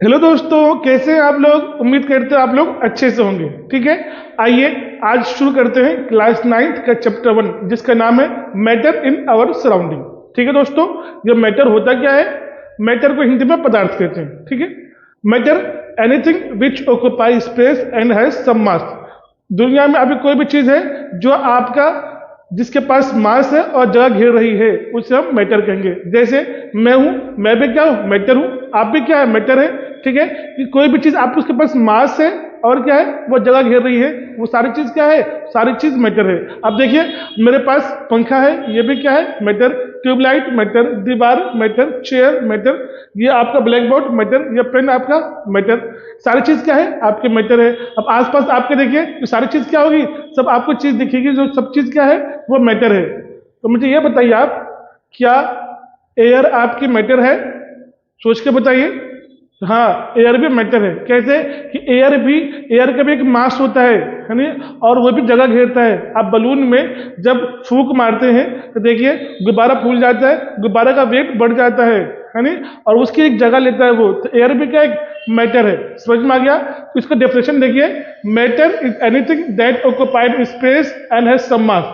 Hello दोस्तों, कैसे हैं आप लोग। उम्मीद करते हैं आप लोग अच्छे से होंगे। ठीक है, आइए आज शुरू करते हैं क्लास 9th का चैप्टर 1 जिसका नाम है मैटर इन आवर सराउंडिंग। ठीक है दोस्तों, ये मैटर होता क्या है। मैटर को हिंदी में पदार्थ कहते हैं। ठीक है, matter anything which occupy space and has some mass. दुनिया में अभी कोई भी चीज है जो आपका जिसके पास मास है और जगह घेर रही है उसे हम मैटर कहेंगे। जैसे मैं हूं, मैं भी क्या हूं, मैटर हूं। आप भी क्या है, मैटर है। ठीक है, कि कोई भी चीज आप उसके पास मास है और क्या है वो जगह घेर रही है, वो सारी चीज क्या है, सारी चीज मैटर है। अब देखिए मेरे पास पंखा है, ये भी क्या है, मैटर। ट्यूबलाइट मैटर, दीवार मैटर, चेयर मैटर, ये आपका ब्लैक बोर्ड मैटर, ये पेन आपका मैटर। सारी चीज क्या है, आपके मैटर है। अब आसपास आपके देखिए तो सारी चीज क्या होगी, सब आपको चीज दिखेगी, जो सब चीज क्या है वो मैटर है। तो मुझे ये बताइए आप, क्या एयर आपकी मैटर है? सोच के बताइए। हाँ, एयर भी मैटर है। कैसे कि एयर का भी एक मास होता है नहीं, और वो भी जगह घेरता है। आप बलून में जब फूंक मारते हैं तो देखिए गुब्बारा फूल जाता है, गुब्बारा का वेट बढ़ जाता है नहीं, और उसकी एक जगह लेता है वो। तो एयर भी क्या एक मैटर है। समझ में आ गया? तो इसका डेफिनेशन देखिए, matter is anything that occupied space and has some mass.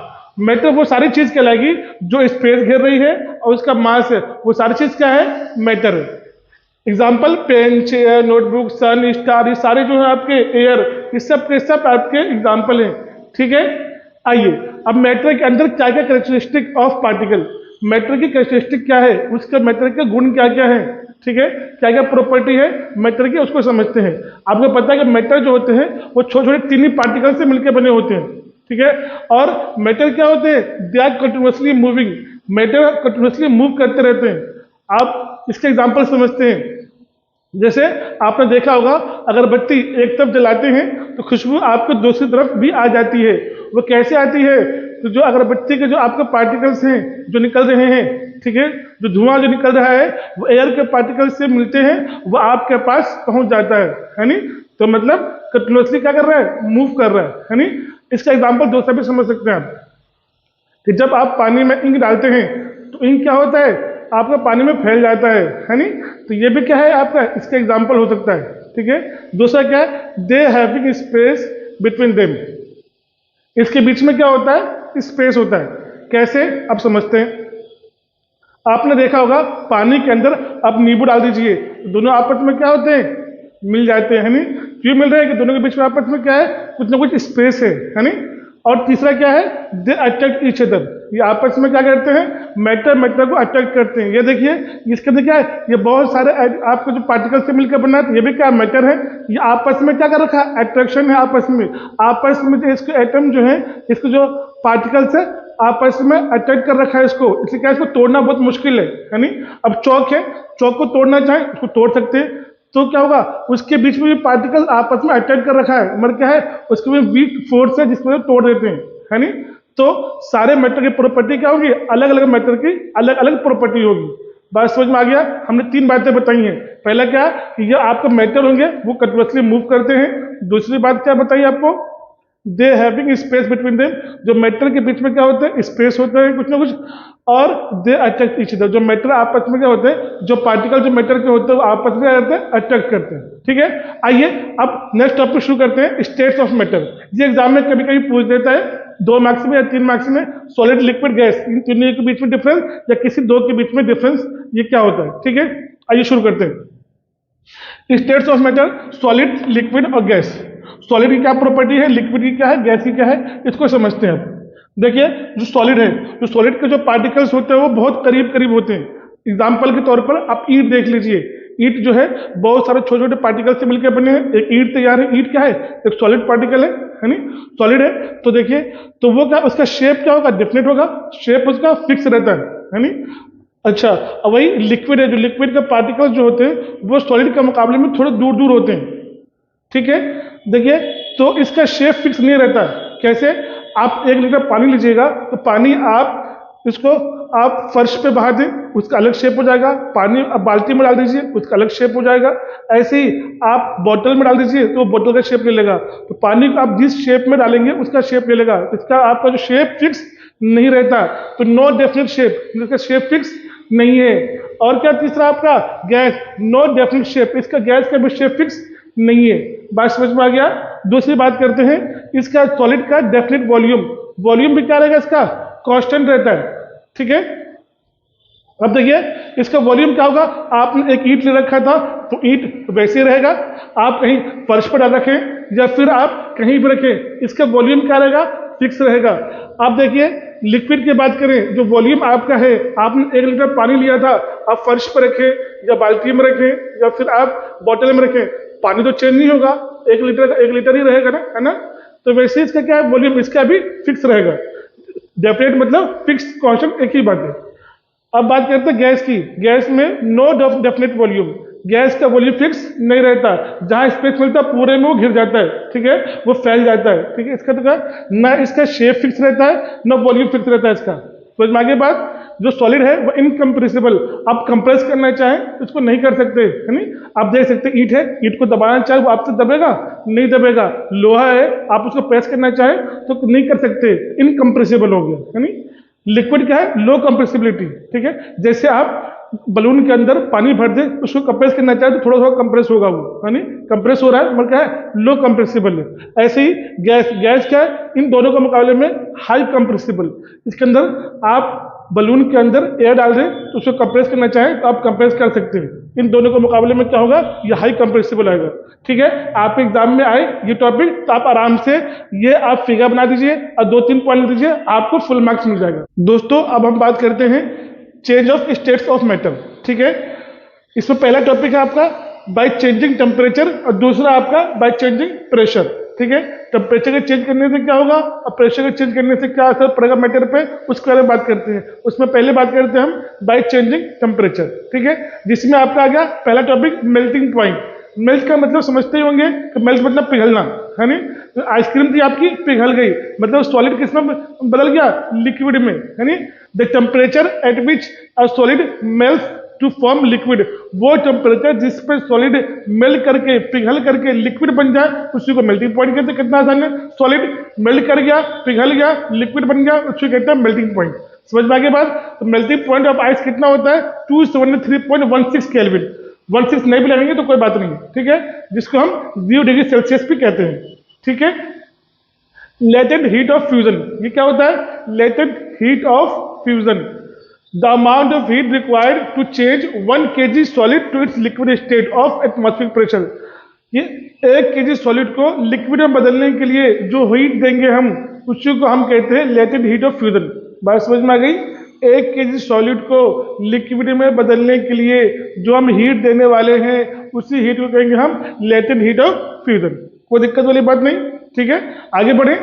Matter वो सारी चीज कहलाएगी जो स्पेस घेर रही है और उसका मास है, वो सारी चीज क्या है, मैटर है। एग्जाम्पल पेन, चेयर, नोटबुक, सन, स्टार, ये सारे जो है आपके एयर, ये सब के सब आपके एग्जाम्पल हैं। ठीक है, आइए अब मैटर के अंदर क्या क्या कैरेक्टरिस्टिक ऑफ पार्टिकल, मैटर की कैरेक्टरिस्टिक क्या है, उसका मैटर के गुण क्या क्या है। ठीक है, क्या क्या प्रॉपर्टी है मैटर की, उसको समझते हैं। आपको पता है कि मैटर जो होते हैं वो छोटे छोटे तीन ही पार्टिकल से मिलकर बने होते हैं। ठीक है, और मैटर क्या होते हैं, they are continuously moving. Matter continuously move करते रहते हैं। आप इसके एग्जाम्पल समझते हैं। जैसे आपने देखा होगा, अगरबत्ती एक तरफ जलाते हैं तो खुशबू आपको दूसरी तरफ भी आ जाती है। वो कैसे आती है, तो जो अगरबत्ती के जो आपके पार्टिकल्स हैं जो निकल रहे हैं, ठीक है, जो धुआं जो निकल रहा है वो एयर के पार्टिकल्स से मिलते हैं, वो आपके पास पहुंच जाता है नहीं। तो मतलब कंटिन्यूअसली क्या कर रहा है, मूव कर रहा है नहीं। इसका एग्जाम्पल दूसरा भी समझ सकते हैं आप, कि जब आप पानी में इंक डालते हैं तो इंक क्या होता है, आपका पानी में फैल जाता है नहीं। तो ये भी क्या है आपका, इसका एग्जाम्पल हो सकता है। ठीक है, दूसरा क्या है, they having space between them. इसके बीच में क्या होता है, स्पेस होता है। कैसे, अब समझते हैं। आपने देखा होगा पानी के अंदर आप नींबू डाल दीजिए, दोनों आपस में क्या होते हैं, मिल जाते हैं नहीं। क्यों मिल रहे हैं कि दोनों के बीच में आपस में क्या है, कुछ ना कुछ स्पेस है नहीं। और तीसरा क्या है, दे अट्रैक्ट ईच अदर। ये आपस में क्या करते हैं, मैटर को अट्रैक्ट करते हैं। ये देखिए इसके अंदर क्या है, ये बहुत सारे आपको जो पार्टिकल से मिलकर बना है, ये भी क्या मैटर है। ये आपस में क्या कर रखा है, अट्रैक्शन है आपस में। आपस में जो इसके एटम जो है, इसको जो पार्टिकल्स है आपस में अट्रैक्ट कर रखा है इसको, इसलिए क्या इसको तोड़ना बहुत मुश्किल है नहीं। अब चौक है, चौक को तोड़ना चाहे उसको तोड़ सकते हैं, तो क्या होगा, उसके बीच में भी पार्टिकल आपस में अटैच कर रखा है, मतलब क्या है, उसके में वीक फोर्स है जिसको तोड़ देते हैं है नहीं। तो सारे मैटर की प्रॉपर्टी क्या होगी, अलग अलग मैटर की अलग अलग प्रॉपर्टी होगी। बात समझ में आ गया? हमने तीन बातें बताई हैं। पहला क्या, कि ये आपके मैटर होंगे वो कंटिन्यूअसली मूव करते हैं। दूसरी बात क्या बताइए आपको, they having space between them, जो मैटर के बीच में क्या होता है, स्पेस होता है कुछ ना कुछ। और दे अट्रैक्ट ईच अदर, जो मैटर आपस में क्या होते हैं, जो पार्टिकल जो मैटर के होते हैं वो आपस में क्या करते हैं, अट्रैक्ट करते हैं। ठीक है, आइए अब नेक्स्ट टॉपिक शुरू करते हैं, स्टेट्स ऑफ मैटर। ये एग्जाम में कभी कभी पूछ देता है, 2 मार्क्स में या 3 मार्क्स में, सॉलिड लिक्विड गैस, इन तीनों के बीच में डिफरेंस या किसी दो के बीच में डिफरेंस, ये क्या होता है। ठीक है, आइए शुरू करते हैं। States of matter, solid, liquid और गैस। सॉलिड की क्या प्रॉपर्टी है, लिक्विड की क्या है, गैस की क्या है, इसको समझते हैं। देखिए जो सॉलिड है, जो सॉलिड के जो पार्टिकल्स होते हैं वो बहुत करीब करीब होते हैं। एग्जाम्पल के तौर पर आप ईंट देख लीजिए। ईंट जो है बहुत सारे छोटे छोटे पार्टिकल से मिलकर बने हैं, एक ईंट तैयार है। ईंट क्या है, एक सॉलिड पार्टिकल है नहीं, सॉलिड है। तो देखिए तो वो क्या, उसका शेप क्या होगा, डिफरेंट होगा, शेप उसका फिक्स रहता है नहीं। अच्छा, अब वही लिक्विड है, जो लिक्विड के पार्टिकल्स जो होते हैं वो सॉलिड के मुकाबले में थोड़े दूर दूर होते हैं। ठीक है, देखिए तो इसका शेप फिक्स नहीं रहता। कैसे, आप 1 लीटर पानी लीजिएगा तो पानी आप इसको आप फर्श पे बहा दें, उसका अलग शेप हो जाएगा। पानी आप बाल्टी में डाल दीजिए, उसका अलग शेप हो जाएगा। ऐसे ही आप बोतल में डाल दीजिए तो बोतल का शेप ले लेगा। तो पानी को आप जिस शेप में डालेंगे उसका शेप ले लेगा। इसका आपका जो शेप फिक्स नहीं रहता, तो नो डेफिनेट शेप, इसका शेप फिक्स नहीं है। और क्या तीसरा आपका गैस, नो डेफिनेट शेप, इसका गैस का भी शेप फिक्स नहीं है। बात समझ में आ गया। दूसरी बात करते हैं इसका सॉलिड का डेफिनेट वॉल्यूम, वॉल्यूम भी क्या रहेगा इसका, कांस्टेंट रहता है, ठीक है। अब देखिए इसका वॉल्यूम क्या होगा, आपने एक ईंट ले रखा था तो ईंट वैसे ही रहेगा, आप कहीं फर्श पर डाल रखें या फिर आप कहीं भी रखें, इसका वॉल्यूम क्या रहेगा, फिक्स रहेगा। आप देखिए लिक्विड की बात करें, जो वॉल्यूम आपका है, आपने 1 लीटर पानी लिया था, आप फर्श पर रखें या बाल्टी में रखें या फिर आप बॉटल में रखें, पानी तो चेंज नहीं होगा, 1 लीटर ही रहेगा ना, है ना। तो वैसे इसका क्या है वॉल्यूम, इसका भी फिक्स रहेगा। डेफिनेट मतलब फिक्स कांस्टेंट, एक ही बात है। अब बात करते हैं गैस की, गैस में नो डेफिनेट वॉल्यूम, गैस का वॉल्यूम फिक्स नहीं रहता, जहां स्पेस मिलता है पूरे में वो घिर जाता है, ठीक है, वो फैल जाता है, ठीक है। इसका तो क्या, ना इसका शेप फिक्स रहता है ना वॉल्यूम फिक्स रहता है इसका। तो आगे बात, जो सॉलिड है वो इनकम्प्रेसिबल, आप कंप्रेस करना चाहें तो इसको नहीं कर सकते, है नहीं। आप देख सकते ईंट है, ईंट को दबाना चाहे वो आपसे दबेगा नहीं दबेगा, लोहा है आप उसको प्रेस करना चाहें तो नहीं कर सकते, इनकम्प्रेसिबल हो गया, है नहीं। लिक्विड क्या है, लो कंप्रेसिबिलिटी, ठीक है। जैसे आप बलून के अंदर पानी भर दे, उसको कंप्रेस करना चाहे तो थोड़ा थोड़ा कंप्रेस होगा वो, है नहीं, कंप्रेस हो रहा है, मतलब क्या है, लो कंप्रेसिबल है। ऐसे ही गैस, गैस क्या है, इन दोनों के मुकाबले में हाई कंप्रेसिबल। इसके अंदर आप बलून के अंदर एयर डाल दें तो उसको कंप्रेस करना चाहें तो आप कंप्रेस कर सकते हैं, इन दोनों के मुकाबले में क्या होगा, ये हाई कंप्रेसिबल आएगा, ठीक है। आप एग्जाम में आए ये टॉपिक तो आप आराम से ये आप फिगर बना दीजिए और 2-3 पॉइंट दीजिए, आपको फुल मार्क्स मिल जाएगा। दोस्तों अब हम बात करते हैं change of states of matter, ठीक है। इसमें पहला टॉपिक है आपका बाय चेंजिंग टेम्परेचर और दूसरा आपका बाय चेंजिंग प्रेशर, ठीक है। टेम्परेचर के चेंज करने से क्या होगा और प्रेशर के चेंज करने से क्या असर पड़ेगा मैटर पे, उसके बारे में बात करते हैं। उसमें पहले बात करते हैं हम बाय चेंजिंग टेम्परेचर, ठीक है, जिसमें आपका आ गया पहला टॉपिक मेल्टिंग पॉइंट। मेल्ट का मतलब समझते ही होंगे कि मेल्ट मतलब पिघलना, है नहीं। तो आइसक्रीम थी आपकी पिघल गई, मतलब सॉलिड किसमें बदल गया, लिक्विड में, है नहीं। The temperature at which a solid melt to form liquid, वो टेम्परेचर जिस पे सॉलिड मेल्ट करके पिघल करके लिक्विड बन जाए उसी को मेल्टिंग पॉइंट कहते हैं। कितना आसान है, सॉलिड मेल्ट कर गया, पिघल गया, लिक्विड बन गया, उसको कहते हैं मेल्टिंग पॉइंट। समझ में आगे बात। तो मेल्टिंग पॉइंट ऑफ आइस कितना होता है, 273.16 केल्विन। 16 नहीं भी लगेंगे तो कोई बात नहीं, ठीक है, जिसको हम 0 डिग्री सेल्सियस भी कहते हैं, ठीक है। लेटेंट हीट ऑफ फ्यूजन, ये क्या होता है, latent heat of fusion, the amount of heat required to change 1 kg solid to its liquid state of atmospheric pressure. ये 1 kg सॉलिड को लिक्विड में बदलने के लिए जो हीट देंगे हम, उसी को हम कहते हैं लेटेंट हीट ऑफ फ्यूजन। बात समझ में आ गई। 1 kg सॉलिड को लिक्विड में बदलने के लिए जो हम हीट देने वाले हैं उसी हीट को कहेंगे हम लेटेंट हीट ऑफ फ्यूजन। कोई दिक्कत वाली बात नहीं, ठीक है। आगे बढ़े।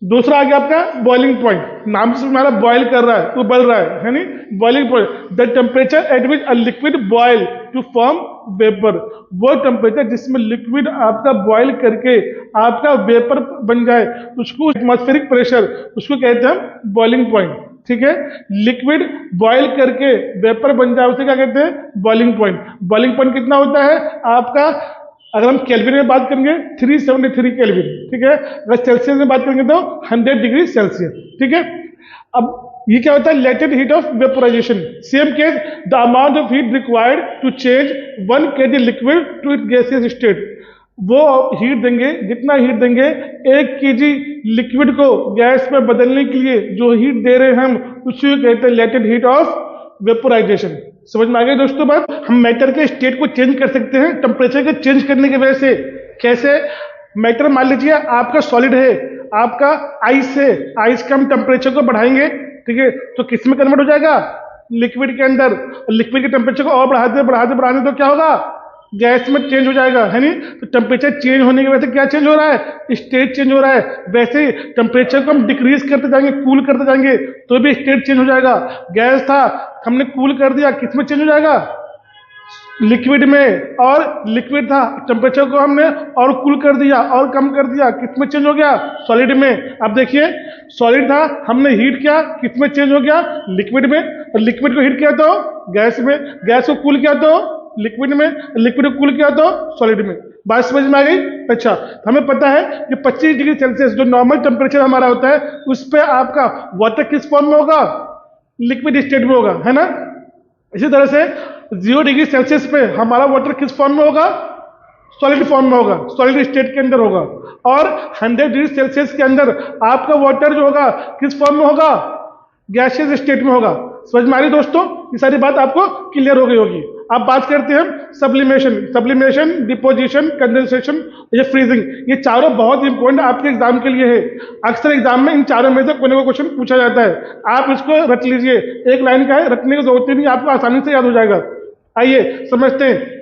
दूसरा आ गया आपका बॉइलिंग पॉइंट, नाम से हमारा बॉयल कर रहा है, उबल रहा है नहीं। Boiling point, the temperature at which a liquid boil to form vapour, वो टेम्परेचर जिसमें लिक्विड आपका बॉयल करके आपका वेपर बन जाए, उसको एटमॉस्फेरिक प्रेशर, उसको कहते हैं हम बॉइलिंग पॉइंट, ठीक है। लिक्विड बॉयल करके वेपर बन जाए उसे क्या कहते हैं, बॉइलिंग पॉइंट। बॉइलिंग पॉइंट कितना होता है आपका, अगर हम केल्विन में बात करेंगे 373 केल्विन, ठीक है। अगर सेल्सियस में बात करेंगे तो 100 डिग्री सेल्सियस, ठीक है। अब ये क्या होता है, latent heat of vaporisation. Same case, the amount of heat required to change 1 kg liquid to it gaseous state, वो हीट देंगे, जितना हीट देंगे 1 kg लिक्विड को गैस में बदलने के लिए जो हीट दे रहे हैं हम, उसी को कहते हैं लेटेंट हीट ऑफ वेपोराइजेशन। समझ में आ गई दोस्तों बात। हम मैटर के स्टेट को चेंज कर सकते हैं टेम्परेचर के चेंज करने की वजह से। कैसे, मैटर मान लीजिए आपका सॉलिड है, आपका आइस है, आइस का हम टेम्परेचर को बढ़ाएंगे, ठीक है, तो किस में कन्वर्ट हो जाएगा, लिक्विड के अंदर। लिक्विड के टेम्परेचर को और बढ़ाते तो क्या होगा, गैस में चेंज हो जाएगा, है नहीं। तो टेम्परेचर चेंज होने की वजह से क्या चेंज हो रहा है, स्टेट चेंज हो रहा है। वैसे ही टेम्परेचर को हम डिक्रीज करते जाएंगे, कूल करते जाएंगे तो भी स्टेट चेंज हो जाएगा। गैस था, हमने कूल कर दिया, किस में चेंज हो जाएगा, लिक्विड में। और लिक्विड था, टेम्परेचर को हमने और कूल कर दिया और कम कर दिया, किस में चेंज हो गया, सॉलिड में। अब देखिए सॉलिड था, हमने हीट किया, किस में चेंज हो गया, लिक्विड में। और लिक्विड को हीट किया तो गैस में, गैस को कूल किया तो लिक्विड में, लिक्विड को कूल किया तो सॉलिड में। बात समझ में आ गई। अच्छा, हमें पता है कि 25 डिग्री सेल्सियस जो नॉर्मल टेम्परेचर हमारा होता है, उस पर आपका वाटर किस फॉर्म में होगा, लिक्विड स्टेट में होगा, है ना। इसी तरह से 0 डिग्री सेल्सियस पे हमारा वाटर किस फॉर्म में होगा, सॉलिड फॉर्म में होगा, सॉलिड स्टेट के अंदर होगा। और 100 डिग्री सेल्सियस के अंदर आपका वाटर जो होगा किस फॉर्म में होगा, गैसियस स्टेट में होगा। समझ में आ रही दोस्तों, ये सारी बात आपको क्लियर हो गई होगी। अब बात करते हैं सब्लिमेशन, डिपोजिशन, कंडेंसेशन, ये फ्रीजिंग, ये चारों बहुत इंपॉर्टेंट आपके एग्जाम के लिए है। अक्सर एग्जाम में इन चारों में से कोई ना कोई क्वेश्चन पूछा जाता है, आप इसको रट लीजिए, एक लाइन का है, रटने की जरूरत नहीं, आपको आसानी से याद हो जाएगा। आइए समझते हैं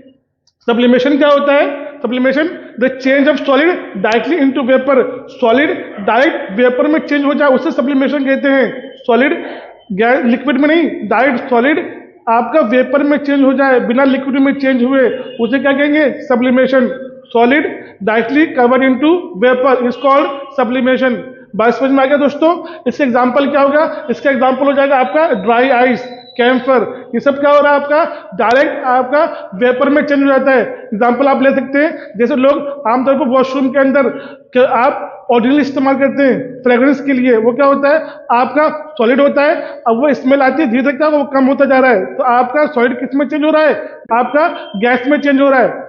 सब्लिमेशन क्या होता है। Sublimation the change of solid directly into vapour, solid direct vapour में चेंज हो जाए उसे सब्लिमेशन कहते हैं। सॉलिड गैस लिक्विड में नहीं, डायरेक्ट सॉलिड आपका वेपर में चेंज हो जाए, बिना लिक्विड में चेंज हुए, उसे क्या कहेंगे, sublimation. Solid directly covered into vapour is called sublimation. बात समझ में आ गया दोस्तों। इसका एग्जांपल क्या होगा, इसका एग्जांपल हो जाएगा आपका ड्राई आइस, कैम्फर, ये सब क्या हो रहा है आपका, डायरेक्ट आपका वेपर में चेंज हो जाता है। एग्जांपल आप ले सकते हैं, जैसे लोग आमतौर पर वॉशरूम के अंदर आप ऑर्डिनल इस्तेमाल करते हैं फ्रेग्रेंस के लिए, वो क्या होता है, आपका सॉलिड होता है, अब वो स्मेल आती है, धीरे धीरे क्या वो कम होता जा रहा है, तो आपका सॉलिड किस में चेंज हो रहा है, आपका गैस में चेंज हो रहा है।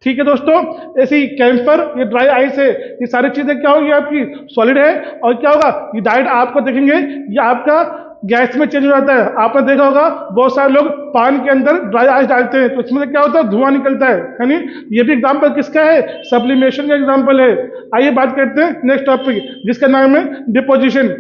ठीक है दोस्तों, ऐसे ही कैम्फर, ये ड्राई आइस है, ये सारी चीजें क्या होगी, आपकी सॉलिड है, और क्या होगा, ये डायरेक्ट आपको देखेंगे ये आपका गैस में चेंज हो जाता है। आपने देखा होगा बहुत सारे लोग पान के अंदर ड्राई आइस डालते हैं, तो इसमें से क्या होता है, धुआं निकलता है, यानी ये भी एग्जांपल किसका है, सब्लिमेशन का एग्जांपल है। आइए बात करते हैं नेक्स्ट टॉपिक, जिसका नाम है डिपोजिशन।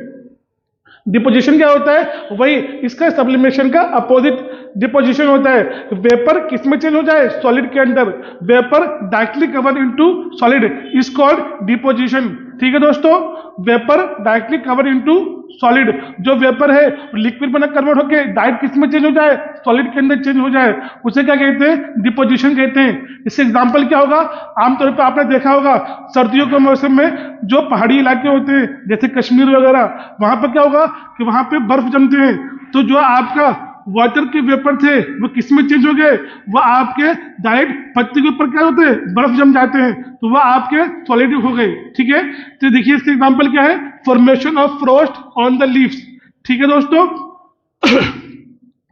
डिपोजिशन क्या होता है, वही इसका सब्लिमेशन का अपोजिट डिपोजिशन होता है। वेपर किस में चेंज हो जाए, सॉलिड के अंदर, vapour directly cover into solid is called deposition. ठीक है दोस्तों, vapour directly cover into solid, जो वेपर है लिक्विड में कन्वर्ट होकर डायरेक्ट किस में चेंज हो जाए, सॉलिड के अंदर चेंज हो जाए, उसे क्या कहते हैं, डिपोजिशन कहते हैं। इससे एग्जांपल क्या होगा, आमतौर पर आपने देखा होगा सर्दियों के मौसम में जो पहाड़ी इलाके होते हैं जैसे कश्मीर वगैरह, वहां पर क्या होगा कि वहां पे बर्फ जमते हैं, तो जो आपका वाटर के वेपर थे वो किस में चेंज हो गए, वो आपके डायरेक्ट पत्ती के ऊपर क्या होते हैं, बर्फ जम जाते हैं, तो वह आपके सॉलिड हो गए। ठीक है, तो देखिए इसका एग्जांपल क्या है, formation of Frost on the leaves. ठीक है दोस्तों,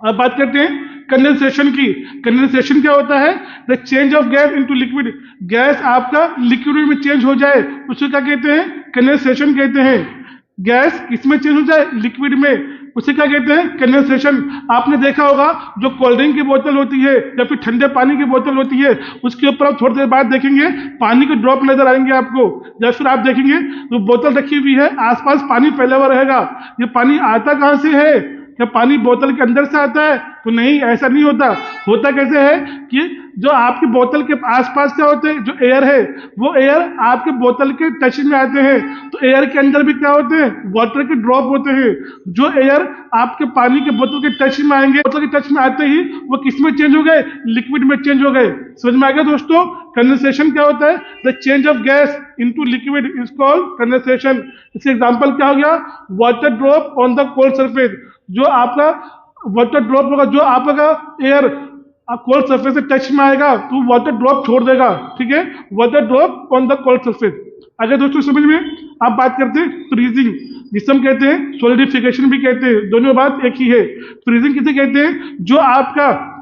अब बात करते हैं कंडेंसेशन की। कंडेंसेशन क्या होता है, the change of gas into liquid, gas आपका लिक्विड में चेंज हो जाए उसे क्या कहते हैं, कंडेंसेशन कहते हैं। गैस किसमें चेंज हो जाए, लिक्विड में, उसे क्या कहते हैं, कंडेंसेशन। आपने देखा होगा जो कोल्ड ड्रिंक की बोतल होती है या फिर ठंडे पानी की बोतल होती है, उसके ऊपर आप थोड़ी देर बाद देखेंगे पानी के ड्रॉप नजर आएंगे आपको, या फिर आप देखेंगे जो बोतल रखी हुई है आसपास पानी फैला हुआ रहेगा। ये पानी आता कहां से है, क्या पानी बोतल के अंदर से आता है, तो नहीं, ऐसा नहीं होता। होता कैसे है कि जो आपकी बोतल के आसपास क्या होते हैं, जो एयर है वो एयर आपके बोतल के टच में आते हैं, तो एयर के अंदर भी क्या होते हैं, वाटर के ड्रॉप होते हैं। जो एयर आपके पानी के बोतल के टच में आएंगे, बोतल के टच में आते ही वो किस में चेंज हो गए, लिक्विड में चेंज हो गए। समझ में आ गया दोस्तों, कंडेंसेशन क्या होता है, the change of gas into liquid is called condensation. इसका एग्जांपल क्या हो गया, water drop on the cold surface, जो आपका वाटर ड्रॉप होगा, जो आपका एयर कोल्ड सरफेस से टच में आएगा तो वाटर ड्रॉप छोड़ देगा। ठीक है, water drop on the cold surface. अगर दोस्तों समझ में, आप बात करते हैं फ्रीजिंग, जिसे हम कहते हैं सॉलिडिफिकेशन भी कहते हैं, दोनों बात एक ही है। फ्रीजिंग किसे कहते हैं, जो आपका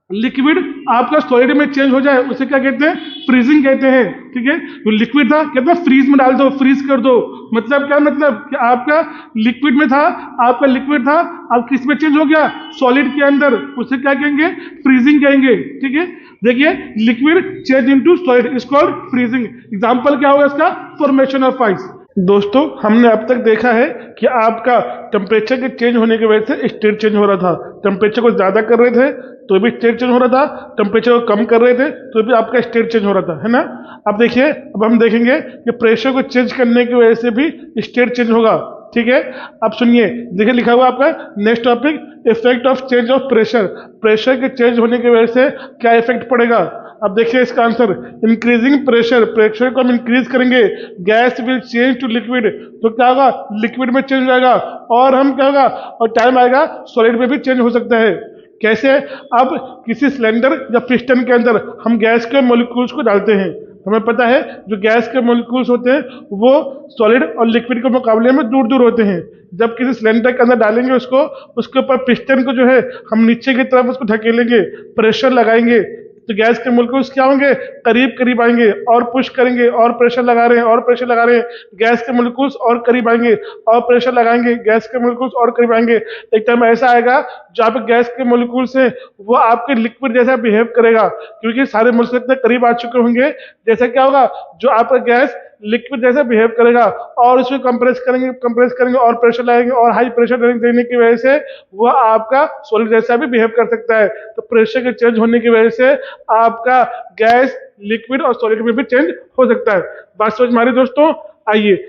लिक्विड आपका सॉलिड में चेंज हो जाए उसे क्या कहते हैं, फ्रीजिंग कहते हैं। ठीक है, जो लिक्विड था कहते हैं फ्रीज में डाल दो, फ्रीज कर दो, मतलब क्या, मतलब कि आपका लिक्विड में था, आपका लिक्विड था, अब किस में चेंज हो गया, सॉलिड के अंदर, उसे क्या कहेंगे, फ्रीजिंग कहेंगे। ठीक है, देखिए liquid change into solid is called freezing. Example क्या होगा इसका, फॉर्मेशन ऑफ आइस। दोस्तों हमने अब तक देखा है कि आपका टेम्परेचर के चेंज होने की वजह से स्टेट चेंज हो रहा था। टेम्परेचर को ज्यादा कर रहे थे तो भी स्टेट चेंज हो रहा था, टेम्परेचर को कम कर रहे थे तो भी आपका स्टेट चेंज हो रहा था, है ना। अब देखिए, अब हम देखेंगे कि प्रेशर को चेंज करने की वजह से भी स्टेट चेंज होगा। ठीक है, अब सुनिए, देखिए लिखा हुआ आपका next topic, effect of change of pressure. Pressure के चेंज होने की वजह से क्या इफेक्ट पड़ेगा। अब देखिए इसका आंसर, इंक्रीजिंग प्रेशर, प्रेशर को हम इंक्रीज करेंगे, gas will change to liquid, तो क्या होगा, लिक्विड में चेंज हो जाएगा, और हम क्या होगा, और टाइम आएगा सॉलिड में भी चेंज हो सकता है। कैसे, अब किसी सिलेंडर या पिस्टन के अंदर हम गैस के मॉलिक्यूल्स को डालते हैं, हमें पता है जो गैस के मॉलिक्यूल्स होते हैं वो सॉलिड और लिक्विड के मुकाबले में दूर दूर होते हैं। जब किसी सिलेंडर के अंदर डालेंगे उसको, उसके ऊपर पिस्टन को जो है हम नीचे की तरफ उसको ढकेलेंगे, प्रेशर लगाएंगे, तो गैस के मॉलिक्यूल्स क्या होंगे, करीब करीब आएंगे, और पुश करेंगे और प्रेशर लगा रहे हैं और प्रेशर लगा रहे हैं, गैस के मॉलिक्यूल्स और करीब आएंगे और प्रेशर लगाएंगे, गैस के मॉलिक्यूल्स और करीब आएंगे। एक टाइम ऐसा आएगा जहाँ पे गैस के मॉलिक्यूल्स हैं वो आपके लिक्विड जैसा बिहेव करेगा, क्योंकि सारे मॉलिक्यूल्स इतने करीब आ चुके होंगे। जैसे क्या होगा, जो आपका गैस लिक्विड जैसा बिहेव करेगा और उसको कंप्रेस करेंगे और प्रेशर लगाएंगे और हाई प्रेशर देने की वजह से वो आपका सॉलिड जैसा भी बिहेव कर सकता है। तो प्रेशर के चेंज होने की वजह से आपका गैस लिक्विड और सॉलिड में भी चेंज हो सकता है। बात समझ में आ रही दोस्तों? आइए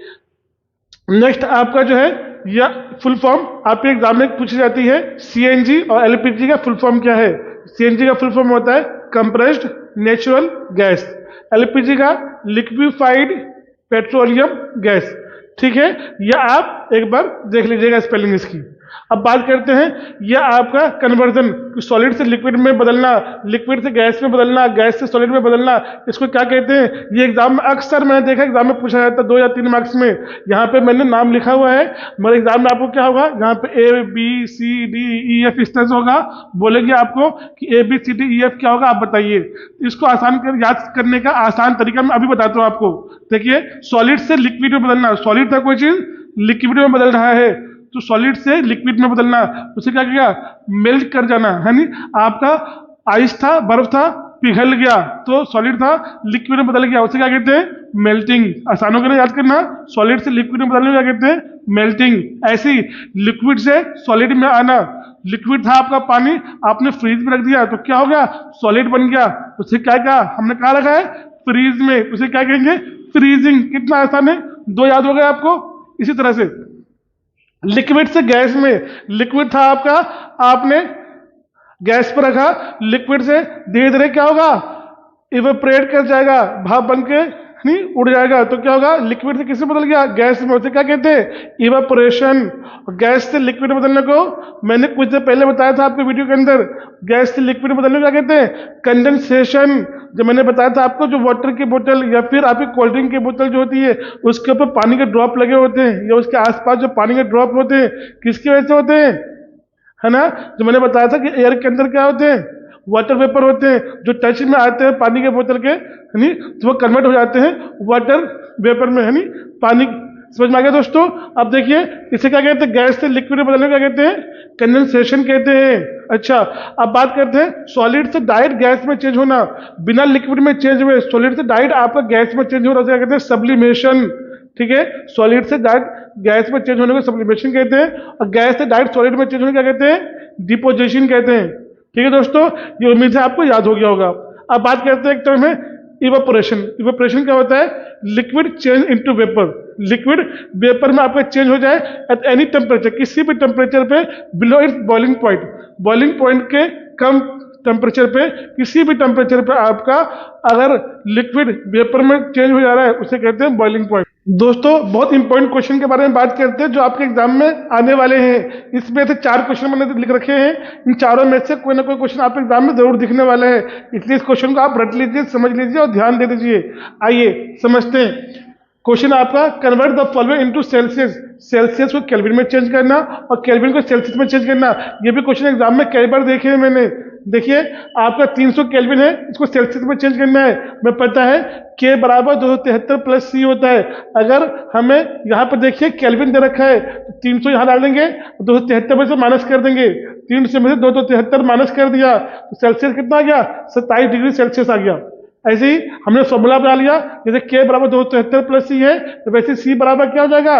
नेक्स्ट आपका जो है या फुल फॉर्म आपके एग्जाम में पूछी जाती है, सीएनजी और एलपीजी का फुल फॉर्म क्या है। सीएनजी का फुल फॉर्म होता है कंप्रेस्ड नेचुरल गैस, एलपीजी का लिक्विफाइड पेट्रोलियम गैस। ठीक है, यह आप एक बार देख लीजिएगा स्पेलिंग इसकी। अब बात करते हैं यह आपका कन्वर्जन, सॉलिड से लिक्विड में बदलना, लिक्विड से गैस में बदलना, गैस से सॉलिड में बदलना, इसको क्या कहते हैं। ये एग्जाम में अक्सर मैंने देखा एग्जाम में पूछा जाता है 2 या 3 मार्क्स में। यहाँ पे मैंने नाम लिखा हुआ है, मगर एग्जाम में आपको क्या होगा, यहाँ पे ABCDEF इस तरह से होगा, बोलेंगे आपको कि ABCDEF क्या होगा, आप बताइए। इसको याद करने का आसान तरीका मैं अभी बताता हूँ आपको। देखिए, सॉलिड से लिक्विड में बदलना, सॉलिड था कोई चीज लिक्विड में बदल रहा है, तो सॉलिड से लिक्विड में बदलना, उसे क्या किया, मेल्ट कर जाना, है नहीं। आपका आइस था, बर्फ था, पिघल गया तो सॉलिड था लिक्विड में बदल गया, उसे क्या कहते हैं, मेल्टिंग। आसान हो गया याद करना, सॉलिड से लिक्विड में बदलने क्या कहते हैं, मेल्टिंग। ऐसे ही लिक्विड से सॉलिड में आना, लिक्विड था आपका पानी, आपने फ्रीज में रख दिया तो क्या हो गया, सॉलिड बन गया, उसे क्या कहा, हमने कहा रखा है फ्रीज में, उसे क्या कहेंगे, फ्रीजिंग। कितना आसान है, 2 याद हो गए आपको। इसी तरह से लिक्विड से गैस में, लिक्विड था आपका, आपने गैस पर रखा, लिक्विड से धीरे धीरे क्या होगा, इवेपोरेट कर जाएगा, भाप बन के नहीं उड़ जाएगा, तो क्या होगा, लिक्विड से किसमें बदल गया, गैस में, उसे क्या कहते हैं, इवेपोरेशन। गैस से लिक्विड में बदलने को मैंने कुछ देर पहले बताया था आपके वीडियो के अंदर, गैस से लिक्विड में बदलने को क्या कहते हैं, कंडेंसेशन। जो मैंने बताया था आपको, जो वाटर की बोतल या फिर आपकी कोल्ड ड्रिंक की बोतल जो होती है उसके ऊपर पानी के ड्रॉप लगे होते हैं, या उसके आसपास जो पानी के ड्रॉप होते हैं किसकी वजह से होते हैं, है ना। जो मैंने बताया था कि एयर के अंदर क्या होते हैं, वाटर वेपर होते हैं, जो टच में आते हैं पानी के बोतल के, है नी, तो वो कन्वर्ट हो जाते हैं वाटर वेपर में, है नी, पानी। समझ में आ गया दोस्तों। अब देखिए इसे क्या कहते हैं, गैस से लिक्विड में बदलने को क्या कहते हैं, कंडेंसेशन कहते हैं। अच्छा, अब बात करते हैं सॉलिड से डायरेक्ट गैस में चेंज होना, बिना लिक्विड में चेंज हुए सॉलिड से डायरेक्ट आपका गैस में चेंज हो रहा है, क्या कहते हैं, सब्लिमेशन। ठीक है, सॉलिड से डायरेक्ट गैस में चेंज होने को सब्लिमेशन कहते हैं, और गैस से डायरेक्ट सॉलिड में चेंज होने क्या कहते हैं, डिपोजिशन कहते हैं। ठीक है दोस्तों, ये उम्मीद है आपको याद हो गया होगा। अब बात करते हैं एक टर्म है इवेपोरेशन। इवेपोरेशन क्या होता है, liquid change into vapour, liquid vapour में आपका चेंज हो जाए एट एनी टेम्परेचर, किसी भी टेम्परेचर पे below it's boiling point, boiling point के कम टेम्परेचर पे, किसी भी टेम्परेचर पे आपका अगर लिक्विड वेपर में चेंज हो जा रहा है उसे कहते हैं बॉइलिंग पॉइंट। दोस्तों बहुत इंपॉर्टेंट क्वेश्चन के बारे में बात करते हैं जो आपके एग्जाम में आने वाले हैं। इसमें से 4 क्वेश्चन मैंने लिख रखे हैं, इन चारों में से कोई ना कोई क्वेश्चन आपके एग्जाम में जरूर दिखने वाला है, इसलिए इस क्वेश्चन को आप रट लीजिए, समझ लीजिए और ध्यान दे दीजिए। आइए समझते हैं। क्वेश्चन आपका, convert the following into Celsius, Celsius को केल्विन में चेंज करना और केल्विन को सेल्सियस में चेंज करना। ये भी क्वेश्चन एग्जाम में कई बार देखे हैं मैंने। देखिए आपका 300 केल्विन है, इसको सेल्सियस में चेंज करना है। मैं पता है K बराबर 273 प्लस C होता है। अगर हमें यहाँ पर देखिए केल्विन दे रखा है तो 300 यहाँ डाल देंगे, 273 में से माइनस कर देंगे, 300 में से 273 माइनस कर दिया तो सेल्सियस कितना आ गया, 27 डिग्री सेल्सियस आ गया। ऐसे ही हमने फॉर्मूला बना लिया, जैसे K बराबर 273 प्लस C है तो वैसे C बराबर क्या हो जाएगा,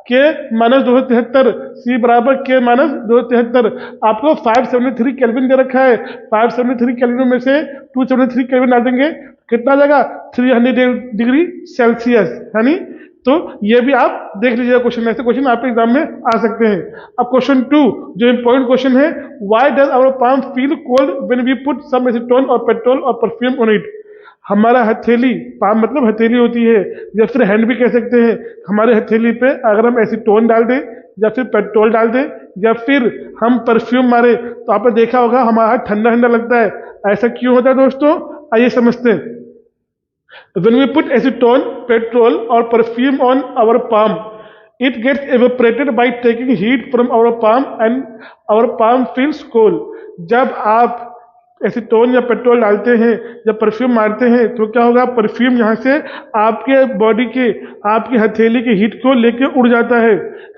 K माइनस 273, C बराबर K माइनस 273। आपको 573 केल्विन दे रखा है, 573 केल्विन में से 273 केल्विन डाल देंगे, कितना आ जाएगा 300 डिग्री सेल्सियस, है नी। तो ये भी आप देख लीजिएगा क्वेश्चन, ऐसे क्वेश्चन आपके एग्जाम में आ सकते हैं। अब क्वेश्चन 2 जो इंपॉर्टेंट क्वेश्चन है, why does our palm feel cold when we put some acetone और पेट्रोल और परफ्यूम ऑन इट। हमारा हथेली, पाम मतलब हथेली होती है या फिर हैंड भी कह सकते हैं, हमारे हथेली पे अगर हम एसीटोन डाल दें या फिर पेट्रोल डाल दें या फिर हम परफ्यूम मारे तो आपने देखा होगा हमारा हाथ ठंडा ठंडा लगता है। ऐसा क्यों होता है दोस्तों, आइए समझते हैं। When we put acetone, petrol or perfume on our palm, it gets evaporated by taking heat from our palm and our palm feels cold. जब आप एसीटोन या पेट्रोल डालते हैं या परफ्यूम मारते हैं तो क्या होगा, परफ्यूम यहाँ से आपके बॉडी के, आपकी हथेली की हीट को लेके उड़ जाता है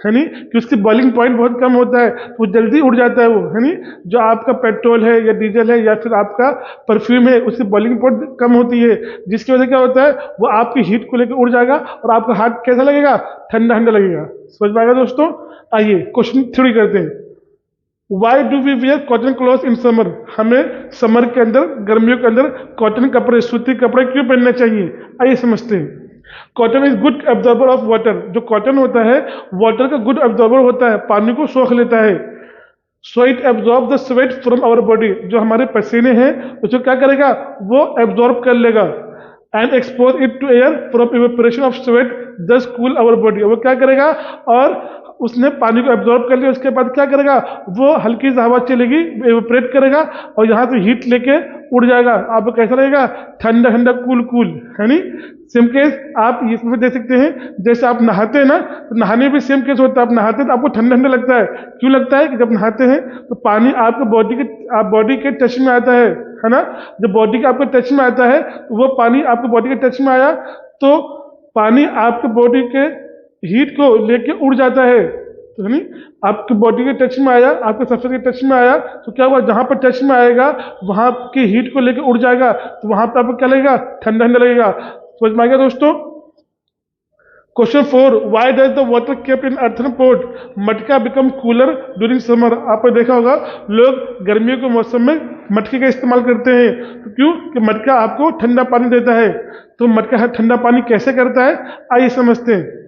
नी, कि उसकी बॉइलिंग पॉइंट बहुत कम होता है, वो जल्दी उड़ जाता है वो, है नी। जो आपका पेट्रोल है या डीजल है या फिर आपका परफ्यूम है, उसकी बॉइलिंग पॉइंट कम होती है, जिसकी वजह से क्या होता है, वो आपकी हीट को लेकर उड़ जाएगा और आपका हाथ कैसा लगेगा, ठंडा ठंडा लगेगा। समझ में आएगा दोस्तों। आइए क्वेश्चन 3 करते हैं। Why do we wear cotton cloth in summer? हमें समर के अंदर, गर्मियों के अंदर कॉटन कपड़े, सूती कपड़े क्यों पहनने चाहिए? आइए समझते हैं। Cotton is good absorber of water. जो कॉटन होता है वाटर का गुड एब्जॉर्बर होता है, पानी को सोख लेता है। So it absorb the sweat from our body. जो हमारे पसीने हैं उसको क्या करेगा, वो एब्जॉर्ब कर लेगा। And expose it to air from evaporation of sweat thus cool our body. वो क्या करेगा, और उसने पानी को एब्जॉर्ब कर लिया, उसके बाद क्या करेगा, वो हल्की सी हवा चलेगी, एवेपोरेट करेगा और यहाँ से हीट लेके उड़ जाएगा। आपको कैसा रहेगा, ठंडा ठंडा कूल कूल, है नी। सेम केस आप इसमें देख सकते हैं, जैसे आप नहाते हैं ना, तो नहाने भी सेम केस होता है। आप नहाते हैं तो आपको ठंडा ठंडा लगता है। क्यों लगता है कि जब नहाते हैं तो पानी आपके बॉडी के टच में आता है ना। जब बॉडी के आपके टच में आता है तो वो पानी आपके बॉडी के टच में आया तो पानी आपके बॉडी के हीट को लेके उड़ जाता है, तो नहीं, आपके बॉडी के टच में आया, आपके सरफेस के टच में आया तो क्या हुआ, जहां पर टच में आएगा वहां की हीट को लेके उड़ जाएगा, तो वहां पर आपको क्या लगेगा, ठंडा ठंडा लगेगा। समझ में आएगा दोस्तों। Question 4, why does the water kept in earthen pot मटका बिकम कूलर ड्यूरिंग समर? आपने देखा होगा लोग गर्मियों के मौसम में मटके का इस्तेमाल करते हैं। तो क्यों, कि मटका आपको ठंडा पानी देता है। तो मटका ठंडा पानी कैसे करता है, आइए समझते हैं।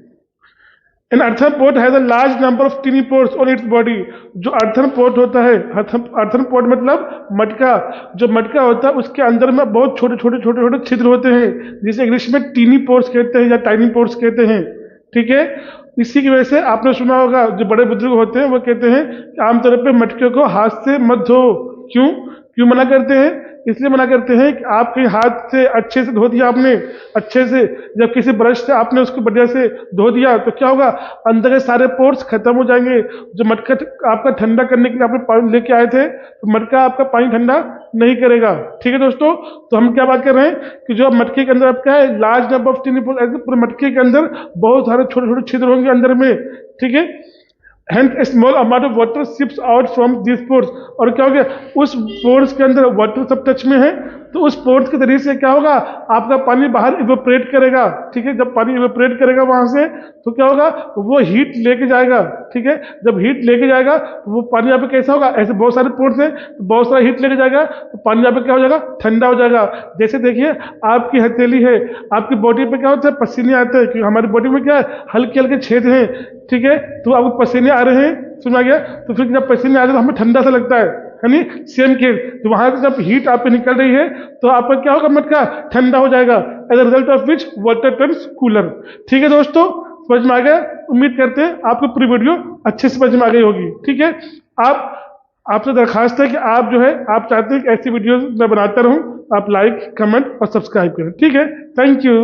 An earthen pot has a large number of tiny pores on its body. जो earthen pot होता है, earthen pot मतलब मटका, जो मटका होता है उसके अंदर में बहुत छोटे छोटे छोटे छोटे छिद्र होते हैं, जिसे इंग्लिश में टीनी पोर्स कहते हैं या टाइनी पोर्स कहते हैं। ठीक है, इसी की वजह से आपने सुना होगा जो बड़े बुजुर्ग होते हैं वो कहते हैं कि आमतौर पर मटके को हाथ से मत धो। क्यों क्यों मना करते हैं? इसलिए मना करते हैं कि आप कहीं हाथ से अच्छे से धो दिया आपने, अच्छे से, जब किसी ब्रश से आपने उसको बढ़िया से धो दिया तो क्या होगा, अंदर के सारे पोर्स खत्म हो जाएंगे। जो मटका आपका ठंडा करने के लिए आपने पानी लेके आए थे, तो मटका आपका पानी ठंडा नहीं करेगा। ठीक है दोस्तों, तो हम क्या बात कर रहे हैं कि जो मटके के अंदर आपका है लार्ज नंबर ऑफ टिनी पोर्स, ऐसे पूरे मटके के अंदर बहुत सारे छोटे छोटे छिद्र होंगे अंदर में। ठीक है, hence a small amount of water sips out from these pores। और क्या हो गया, उस पोर्स के अंदर वाटर सब टच में है, तो उस पोर्स के जरिए से क्या होगा, आपका पानी बाहर इवेपोरेट करेगा। ठीक है, जब पानी इवेपोरेट करेगा वहां से तो क्या होगा, वो हीट लेके जाएगा। ठीक है, जब हीट लेके जाएगा तो वो पानी यहाँ पे कैसा होगा, ऐसे बहुत सारे पोर्स हैं तो बहुत सारा हीट लेके जाएगा, तो पानी यहाँ पे क्या हो जाएगा, ठंडा हो जाएगा। जैसे देखिए आपकी हथेली है, आपकी बॉडी पे क्या होता है, पसीने आते हैं, क्योंकि हमारी बॉडी में क्या है, हल्के हल्के छेद हैं। ठीक है, तो आपको पसीने आ रहे हैं, सुना गया, तो फिर जब पसीने आ रहे हैं तो हमें ठंडा सा लगता है नहीं। सेम केस, तो वहां से जब हीट आप पे निकल रही है तो आपका क्या होगा, मटका ठंडा हो जाएगा, as a result of which water turns cooler. ठीक है दोस्तों, समझ में आ गया? उम्मीद करते हैं आपको पूरी वीडियो अच्छे से समझ में आ गई होगी। ठीक है, आपसे दरखास्त है कि आप जो है, आप चाहते हैं कि ऐसी वीडियो मैं बनाता रहूं, आप लाइक, कमेंट और सब्सक्राइब करें। ठीक है, थैंक यू।